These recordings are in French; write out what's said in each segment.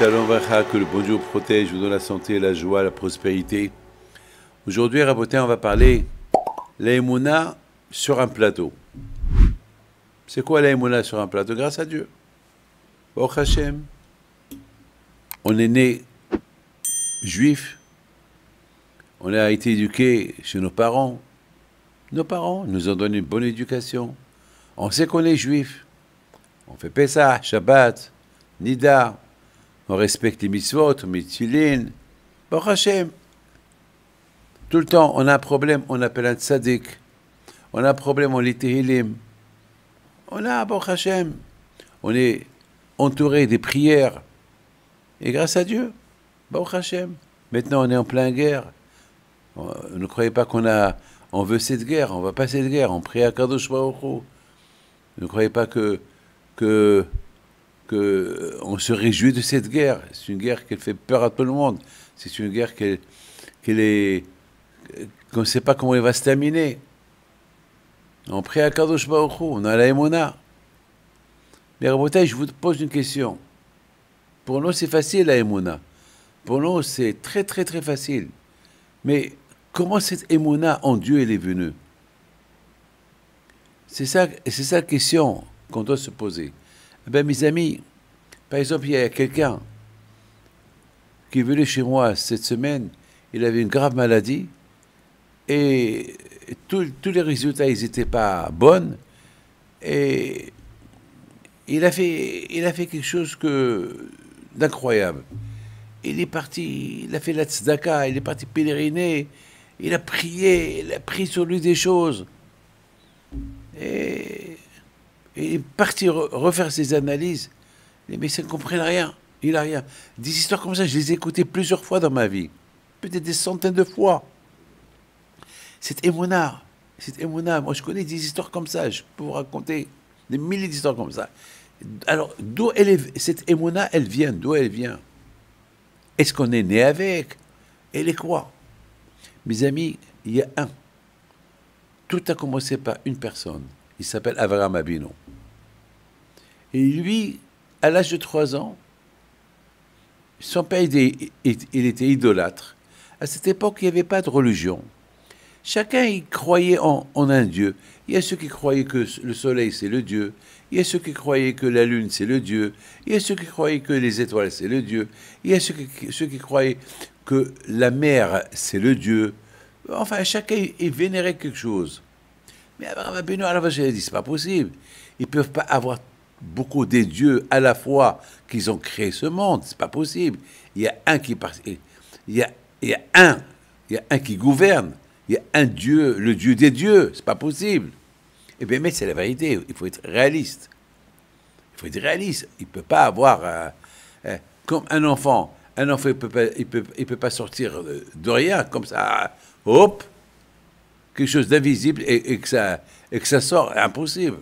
Shalom Vacha, que le bon Dieu protège, vous donne la santé, la joie, la prospérité. Aujourd'hui, Raboté, on va parler la Emouna sur un plateau. C'est quoi la Emouna sur un plateau? Grâce à Dieu. Baruch Hashem. On est né juif. On a été éduqué chez nos parents. Nos parents nous ont donné une bonne éducation. On sait qu'on est juif. On fait Pessah, Shabbat, Nida. On respecte les mitzvot, on met tefillin. Baruch Hashem. Tout le temps, on a un problème, on appelle un tzaddik. On a un problème, on lit Tehillim. On a, Baruch Hashem. On est entouré des prières. Et grâce à Dieu, Baruch Hashem. Maintenant, on est en pleine guerre. Ne croyez pas on veut cette guerre, on va pas cette guerre. On prie à Kadosh Baruch Hu. Ne croyez pas que on se réjouit de cette guerre. C'est une guerre qui fait peur à tout le monde. C'est une guerre qu'on ne sait pas comment elle va se terminer. On prie à Kadosh Baruch Hu, on a la Emouna. Mais Rabotai, je vous pose une question. Pour nous, c'est facile la Emouna. Pour nous, c'est très très très facile. Mais comment cette Emouna en Dieu elle est venue? C'est ça la question qu'on doit se poser. Eh bien, mes amis, par exemple, il y a quelqu'un qui est venu chez moi cette semaine, il avait une grave maladie, et tous les résultats, ils n'étaient pas bons, et il a fait quelque chose d'incroyable. Il est parti, il a fait la tzedaka, il est parti pèleriner, il a prié, il a pris sur lui des choses, et il est parti refaire ses analyses. Les médecins ne comprennent rien. Il n'a rien. Des histoires comme ça, je les ai écoutées plusieurs fois dans ma vie. Peut-être des centaines de fois. Cette Emouna, moi je connais des histoires comme ça. Je peux vous raconter des milliers d'histoires comme ça. Alors, cette Emouna, elle vient? D'où elle vient? Est-ce qu'on est né avec? Elle est quoi? Mes amis, il y a un. Tout a commencé par une personne. Il s'appelle Avraham Avinu. Et lui, à l'âge de 3 ans, son père, il était idolâtre. À cette époque, il n'y avait pas de religion. Chacun y croyait en un Dieu. Il y a ceux qui croyaient que le soleil, c'est le Dieu. Il y a ceux qui croyaient que la lune, c'est le Dieu. Il y a ceux qui croyaient que les étoiles, c'est le Dieu. Il y a ceux qui croyaient que la mer, c'est le Dieu. Enfin, chacun y vénérait quelque chose. Mais Abraham Avinu, à la vache, il a dit, c'est pas possible. Ils ne peuvent pas avoir beaucoup des dieux à la fois qu'ils ont créé ce monde. C'est pas possible. Il y a un qui qui gouverne. Il y a un Dieu, le Dieu des dieux. C'est pas possible. Eh bien, mais c'est la vérité. Il faut être réaliste. Il ne peut pas avoir comme un enfant. Un enfant, il peut pas sortir de rien comme ça. Hop, quelque chose d'invisible et que ça sort. Impossible.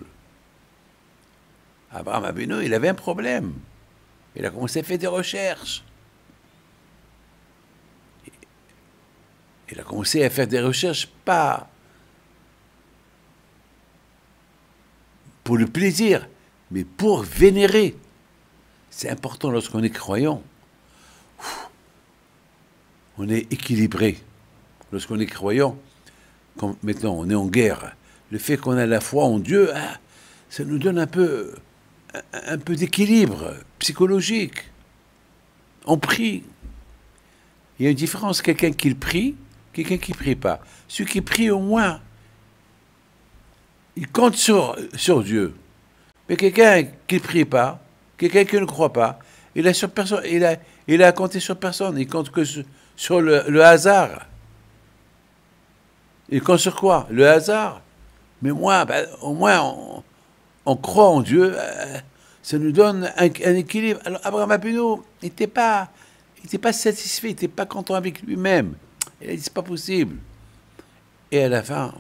Abraham Avinu, il avait un problème. Il a commencé à faire des recherches. Il a commencé à faire des recherches pas pour le plaisir, mais pour vénérer. C'est important lorsqu'on est croyant. On est équilibré. Lorsqu'on est croyant, comme maintenant on est en guerre, le fait qu'on a la foi en Dieu, ça nous donne un peu d'équilibre psychologique. On prie. Il y a une différence, quelqu'un qui prie, quelqu'un qui ne prie pas. Celui qui prie, au moins, il compte sur Dieu. Mais quelqu'un qui ne prie pas, quelqu'un qui ne croit pas, il a compté sur personne. Il compte que sur le hasard. Il compte sur quoi? Le hasard. Mais moi, au moins, on croit en Dieu, ça nous donne un équilibre. Alors, Abraham Avinu, il n'était pas satisfait, il n'était pas content avec lui-même. Il a dit, c'est pas possible. Et à la fin,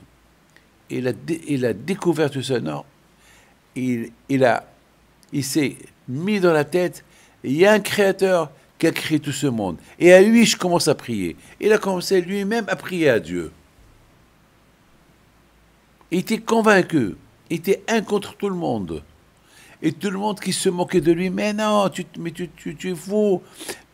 il a découvert tout ça. Non, il s'est mis dans la tête, il y a un créateur qui a créé tout ce monde. Et à lui, je commence à prier. Il a commencé lui-même à prier à Dieu. Il était convaincu. Il était un contre tout le monde. Et tout le monde qui se moquait de lui, mais non, tu es fou,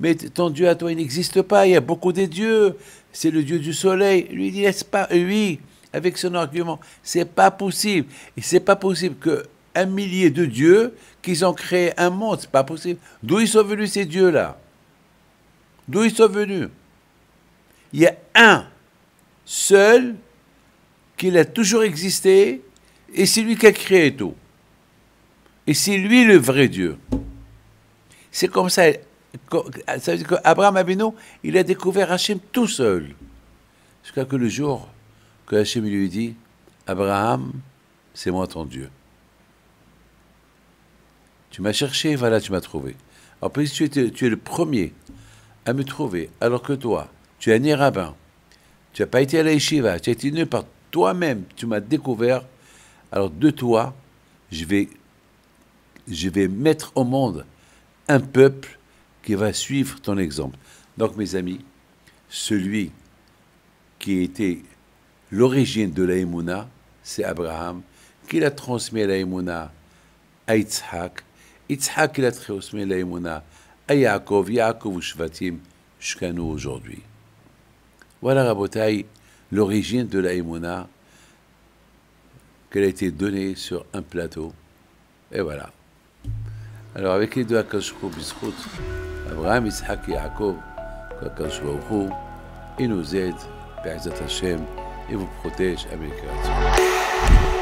mais ton Dieu à toi, il n'existe pas, il y a beaucoup de dieux, c'est le Dieu du soleil. Lui, il dit, laisse pas, lui, avec son argument, c'est pas possible. Et c'est pas possible qu'un millier de dieux, qu'ils ont créé un monde, c'est pas possible. D'où ils sont venus ces dieux-là? D'où ils sont venus? Il y a un seul qui a toujours existé, et c'est lui qui a créé tout. Et c'est lui le vrai Dieu. C'est comme ça. Ça veut dire qu'Abraham Avinu, il a découvert Hachem tout seul. Jusqu'à que le jour que Hachem lui dit, Abraham, c'est moi ton Dieu. Tu m'as cherché, voilà, tu m'as trouvé. En plus, tu es le premier à me trouver, alors que toi, tu es ni rabbin, tu n'as pas été à la yeshiva, tu as été nulle part, toi-même, tu m'as découvert, alors de toi, je vais mettre au monde un peuple qui va suivre ton exemple. Donc, mes amis, celui qui était l'origine de la Emouna, c'est Abraham, qui l'a transmis la Emouna à Yitzhak. Yitzhak, qui l'a transmis la Emouna à Yaakov, Yaakov ou Shvatim, jusqu'à nous aujourd'hui. Voilà, Rabotai, l'origine de la Emouna, qu'elle a été donnée sur un plateau. Et voilà. Alors, avec les deux Akash Hu Bizchut, Abraham, Yitzhak et Yaakov, qu'Akash Hu, il nous aide, Be'ezat Hashem, et vous protège avec grâce.